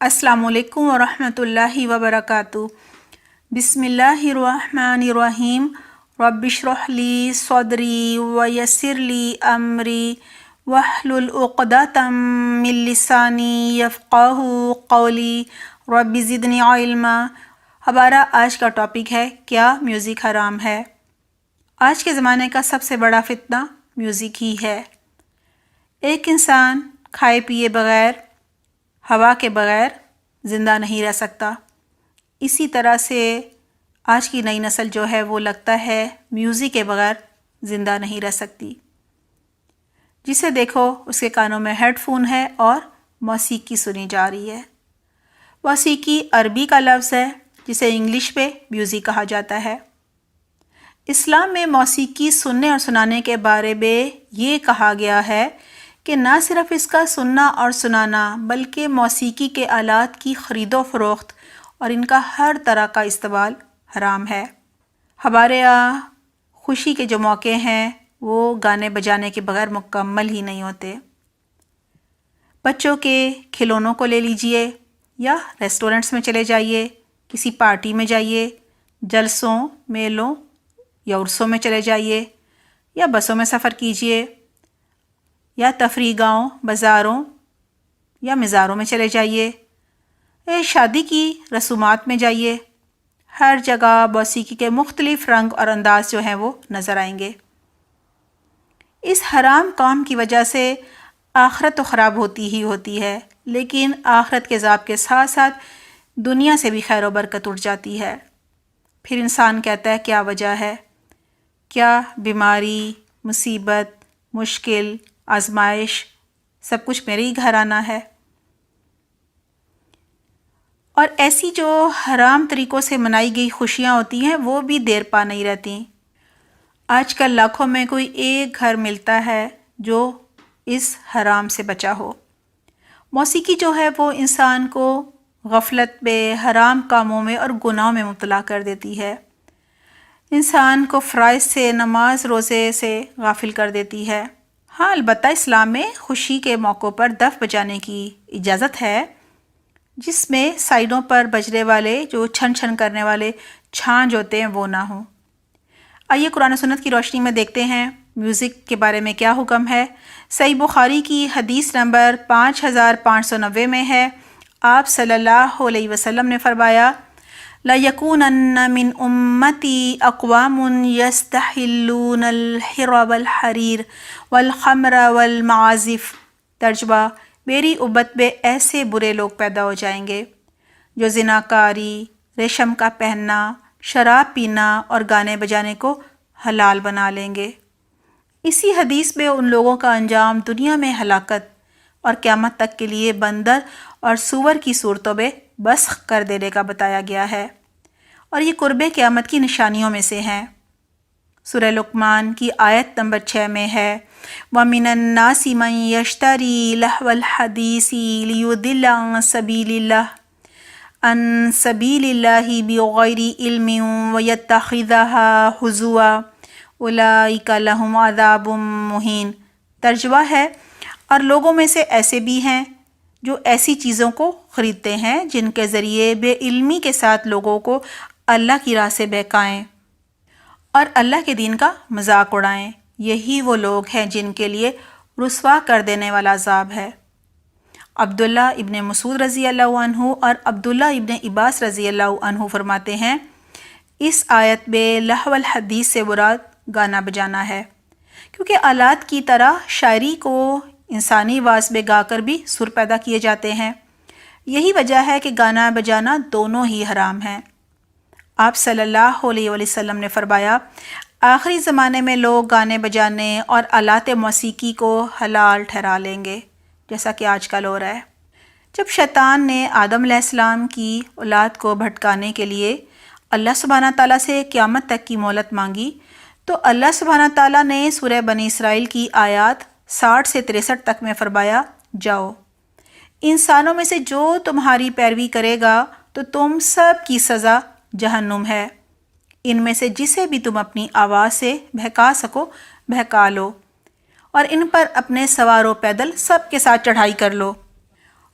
السلام علیکم ورحمۃ اللہ وبرکاتہ۔ بسم اللہ الرحمن الرحیم۔ رب اشرح لی صدری ویسر لی امری واحلل عقدۃ من لسانی یفقہوا قولی رب زدنی علما۔ ہمارا آج کا ٹاپک ہے کیا میوزک حرام ہے؟ آج کے زمانے کا سب سے بڑا فتنہ میوزک ہی ہے۔ ایک انسان کھائے پیے بغیر، ہوا کے بغیر زندہ نہیں رہ سکتا۔ اسی طرح سے آج کی نئی نسل جو ہے وہ لگتا ہے میوزک کے بغیر زندہ نہیں رہ سکتی۔ جسے دیکھو اس کے کانوں میں ہیڈ فون ہے اور موسیقی سنی جا رہی ہے۔ موسیقی عربی کا لفظ ہے جسے انگلش میں میوزک کہا جاتا ہے۔ اسلام میں موسیقی سننے اور سنانے کے بارے میں یہ کہا گیا ہے کہ نہ صرف اس کا سننا اور سنانا بلکہ موسیقی کے آلات کی خرید و فروخت اور ان کا ہر طرح کا استعمال حرام ہے۔ ہمارے یہاں خوشی کے جو موقع ہیں وہ گانے بجانے کے بغیر مکمل ہی نہیں ہوتے۔ بچوں کے کھلونوں کو لے لیجئے یا ریسٹورنٹس میں چلے جائیے، کسی پارٹی میں جائیے، جلسوں، میلوں یا عرسوں میں چلے جائیے یا بسوں میں سفر کیجئے یا تفریح گاہوں، بازاروں یا مزاروں میں چلے جائیے، شادی کی رسومات میں جائیے، ہر جگہ موسیقی کے مختلف رنگ اور انداز جو ہیں وہ نظر آئیں گے۔ اس حرام کام کی وجہ سے آخرت تو خراب ہوتی ہی ہوتی ہے، لیکن آخرت کے عذاب کے ساتھ ساتھ دنیا سے بھی خیر و برکت اٹھ جاتی ہے۔ پھر انسان کہتا ہے کیا وجہ ہے؟ کیا بیماری، مصیبت، مشکل، آزمائش سب کچھ میرے ہی گھر آنا ہے؟ اور ایسی جو حرام طریقوں سے منائی گئی خوشیاں ہوتی ہیں وہ بھی دیر پا نہیں رہتی۔ آج کل لاکھوں میں کوئی ایک گھر ملتا ہے جو اس حرام سے بچا ہو۔ موسیقی جو ہے وہ انسان کو غفلت میں، حرام کاموں میں اور گناہوں میں مبتلا کر دیتی ہے۔ انسان کو فرائض سے، نماز روزے سے غافل کر دیتی ہے۔ ہاں، البتہ اسلام میں خوشی کے موقعوں پر دف بجانے کی اجازت ہے، جس میں سائڈوں پر بجنے والے جو چھن چھن کرنے والے چھانج ہوتے ہیں وہ نہ ہوں۔ آئیے قرآن و سنت کی روشنی میں دیکھتے ہیں میوزک کے بارے میں کیا حکم ہے۔ صحیح بخاری کی حدیث نمبر 5590 میں ہے، آپ صلی اللہ علیہ وسلم نے فرمایا لَيَكُونَنَّ مِنْ أُمَّتِي أَقْوَامٌ يَسْتَحِلُّونَ الْحِرَّ وَالْحَرِيرَ وَالْخَمْرَ وَالْمَعَازِفَ۔ ترجمہ، میری امت میں ایسے برے لوگ پیدا ہو جائیں گے جو زناکاری، ریشم کا پہننا، شراب پینا اور گانے بجانے کو حلال بنا لیں گے۔ اسی حدیث میں ان لوگوں کا انجام دنیا میں ہلاکت اور قیامت تک کے لیے بندر اور سور کی صورتوں میں مسخ کر دینے کا بتایا گیا ہے، اور یہ قرب قیامت کی نشانیوں میں سے ہیں۔ سورہ لقمان کی آیت نمبر 6 میں ہے وَمِنَ النَّاسِ مَن يَشْتَرِي لَهْوَ الْحَدِيثِ لِيُضِلَّ عَن سَبِيلِ اللَّهِ بِغَيْرِ عِلْمٍ وَيَتَّخِذَهَا هُزُوًا أُولَٰئِكَ لَهُمْ عَذَابٌ مُّهِينٌ۔ ترجمہ ہے، اور لوگوں میں سے ایسے بھی ہیں جو ایسی چیزوں کو خریدتے ہیں جن کے ذریعے بے علمی کے ساتھ لوگوں کو اللہ کی راہ سے بہکائیں اور اللہ کے دین کا مذاق اڑائیں۔ یہی وہ لوگ ہیں جن کے لیے رسوا کر دینے والا عذاب ہے۔ عبداللہ ابن مسعود رضی اللہ عنہ اور عبداللہ ابن عباس رضی اللہ عنہ فرماتے ہیں، اس آیت میں لہو الحدیث سے مراد گانا بجانا ہے، کیونکہ آلات کی طرح شاعری کو انسانی آواز میں گا کر بھی سر پیدا کیے جاتے ہیں۔ یہی وجہ ہے کہ گانا بجانا دونوں ہی حرام ہیں۔ آپ صلی اللہ علیہ وسلم نے فرمایا آخری زمانے میں لوگ گانے بجانے اور آلات موسیقی کو حلال ٹھہرا لیں گے، جیسا کہ آج کل ہو رہا ہے۔ جب شیطان نے آدم علیہ السلام کی اولاد کو بھٹکانے کے لیے اللہ سبحانہ تعالیٰ سے قیامت تک کی مہلت مانگی تو اللہ سبحانہ تعالیٰ نے سورہ بنی اسرائیل کی آیات 60 سے 63 تک میں فرمایا جاؤ، انسانوں میں سے جو تمہاری پیروی کرے گا تو تم سب کی سزا جہنم ہے، ان میں سے جسے بھی تم اپنی آواز سے بہکا سکو بہکا لو، اور ان پر اپنے سوار و پیدل سب کے ساتھ چڑھائی کر لو،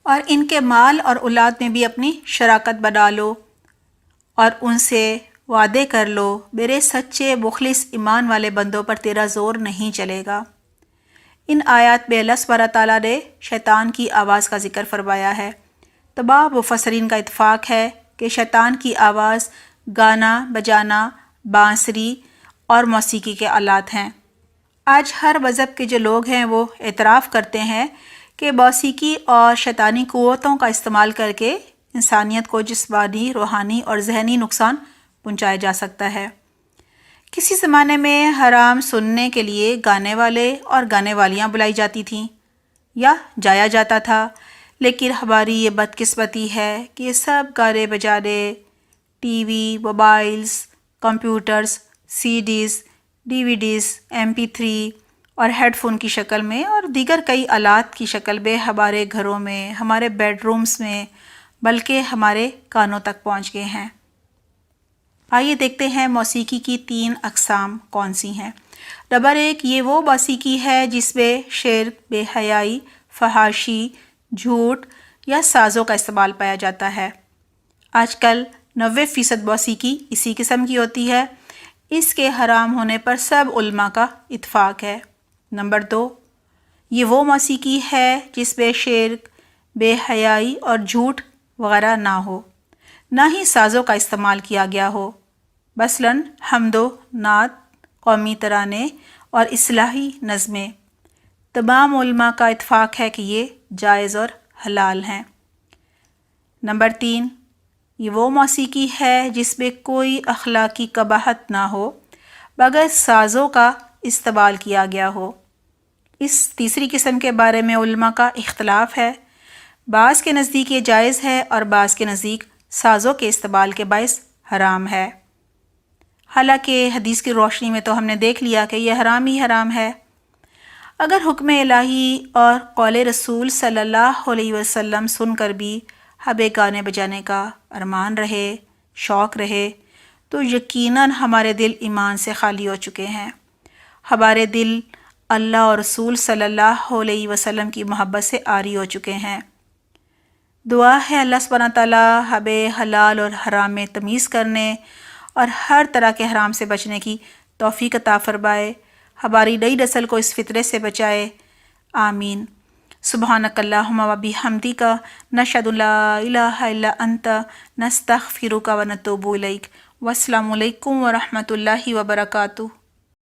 اور ان کے مال اور اولاد میں بھی اپنی شراکت بنا لو اور ان سے وعدے کر لو، میرے سچے مخلص ایمان والے بندوں پر تیرا زور نہیں چلے گا۔ ان آیات میں اللہ سبحانہ تعالیٰ نے شیطان کی آواز کا ذکر فرمایا ہے۔ تمام مفسرین کا اتفاق ہے کہ شیطان کی آواز گانا بجانا، بانسری اور موسیقی کے آلات ہیں۔ آج ہر مذہب کے جو لوگ ہیں وہ اعتراف کرتے ہیں کہ موسیقی اور شیطانی قوتوں کا استعمال کر کے انسانیت کو جسمانی، روحانی اور ذہنی نقصان پہنچایا جا سکتا ہے۔ کسی زمانے میں حرام سننے کے لیے گانے والے اور گانے والیاں بلائی جاتی تھیں یا جایا جاتا تھا، لیکن ہماری یہ بدقسمتی ہے کہ یہ سب گانے بجانے ٹی وی، موبائلز، کمپیوٹرز، سی ڈیز، ڈی وی ڈیز، MP3 اور ہیڈ فون کی شکل میں اور دیگر کئی آلات کی شکل میں ہمارے گھروں میں، ہمارے بیڈ رومز میں، بلکہ ہمارے کانوں تک پہنچ گئے ہیں۔ آئیے دیکھتے ہیں موسیقی کی 3 اقسام کون سی ہیں۔ نمبر 1، یہ وہ موسیقی ہے جس میں شرک، بے حیائی، فحاشی، جھوٹ یا سازوں کا استعمال پایا جاتا ہے۔ آج کل 90% موسیقی اسی قسم کی ہوتی ہے۔ اس کے حرام ہونے پر سب علماء کا اتفاق ہے۔ نمبر 2، یہ وہ موسیقی ہے جس میں شرک، بے حیائی اور جھوٹ وغیرہ نہ ہو، نہ ہی سازوں کا استعمال کیا گیا ہو، مثلاً حمد و نعت، قومی ترانے اور اصلاحی نظمیں۔ تمام علماء کا اتفاق ہے کہ یہ جائز اور حلال ہیں۔ نمبر 3، یہ وہ موسیقی ہے جس میں کوئی اخلاقی قباحت نہ ہو مگر سازوں کا استعمال کیا گیا ہو۔ اس تیسری قسم کے بارے میں علماء کا اختلاف ہے۔ بعض کے نزدیک یہ جائز ہے اور بعض کے نزدیک سازوں کے استعمال کے باعث حرام ہے۔ حالانکہ حدیث کی روشنی میں تو ہم نے دیکھ لیا کہ یہ حرام ہی حرام ہے۔ اگر حکم الہی اور قول رسول صلی اللہ علیہ وسلم سن کر بھی ہمیں گانے بجانے کا ارمان رہے، شوق رہے، تو یقیناً ہمارے دل ایمان سے خالی ہو چکے ہیں۔ ہمارے دل اللہ اور رسول صلی اللہ علیہ وسلم کی محبت سے عاری ہو چکے ہیں۔ دعا ہے اللہ سبحانہ تعالیٰ ہمیں حلال اور حرام میں تمیز کرنے اور ہر طرح کے حرام سے بچنے کی توفیق عطا فرمائے، ہماری نئی نسل کو اس فتنے سے بچائے، آمین۔ سبحانک اللہم و بحمدک، نشہد ان لا الہ الا انت، نستغفرک و نتوب الیک۔ والسلام علیکم ورحمۃ اللہ وبرکاتہ۔